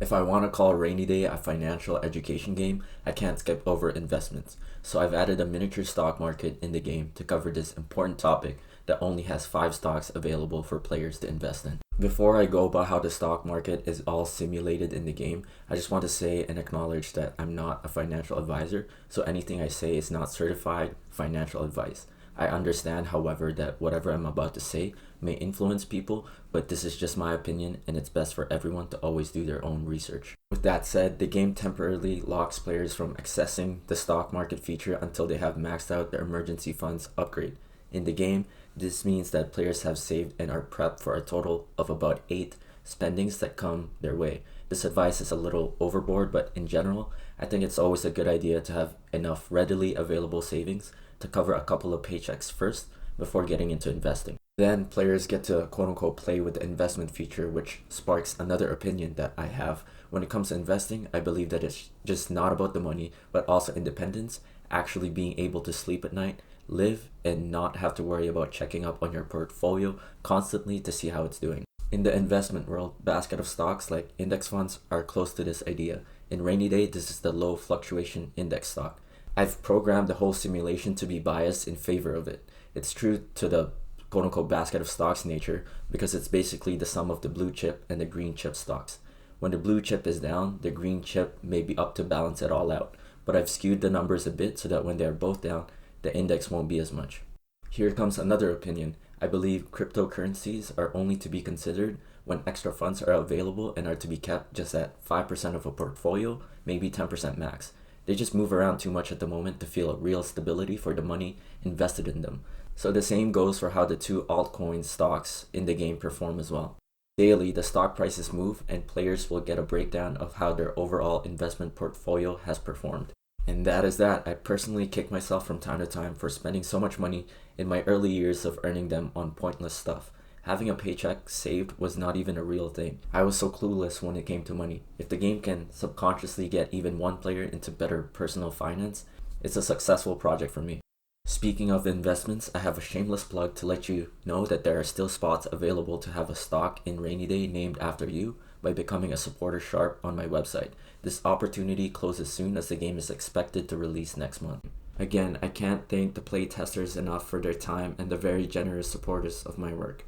If I want to call Rainy Day a financial education game, I can't skip over investments. So I've added a miniature stock market in the game to cover this important topic that only has 5 stocks available for players to invest in. Before I go about how the stock market is all simulated in the game, I just want to say and acknowledge that I'm not a financial advisor, so anything I say is not certified financial advice. I understand, however, that whatever I'm about to say may influence people, but this is just my opinion and it's best for everyone to always do their own research. With that said, the game temporarily locks players from accessing the stock market feature until they have maxed out their emergency funds upgrade. In the game, this means that players have saved and are prepped for a total of about 8 spendings that come their way. This advice is a little overboard, but in general, I think it's always a good idea to have enough readily available savings to cover a couple of paychecks first before getting into investing. Then players get to quote unquote play with the investment feature, which sparks another opinion that I have. When it comes to investing, I believe that it's just not about the money, but also independence, actually being able to sleep at night, live, and not have to worry about checking up on your portfolio constantly to see how it's doing. In the investment world, basket of stocks like index funds are close to this idea. In Rainy Day, this is the low fluctuation index stock. I've programmed the whole simulation to be biased in favor of it. It's true to the quote unquote basket of stocks nature because it's basically the sum of the blue chip and the green chip stocks. When the blue chip is down, the green chip may be up to balance it all out, but I've skewed the numbers a bit so that when they're both down, the index won't be as much. Here comes another opinion. I believe cryptocurrencies are only to be considered when extra funds are available and are to be kept just at 5% of a portfolio, maybe 10% max. They just move around too much at the moment to feel a real stability for the money invested in them. So the same goes for how the 2 altcoin stocks in the game perform as well. Daily, the stock prices move and players will get a breakdown of how their overall investment portfolio has performed. And that is that. I personally kick myself from time to time for spending so much money in my early years of earning them on pointless stuff. Having a paycheck saved was not even a real thing. I was so clueless when it came to money. If the game can subconsciously get even one player into better personal finance, it's a successful project for me. Speaking of investments, I have a shameless plug to let you know that there are still spots available to have a stock in Rainy Day named after you by becoming a supporter sharp on my website. This opportunity closes soon as the game is expected to release next month. Again, I can't thank the playtesters enough for their time and the very generous supporters of my work.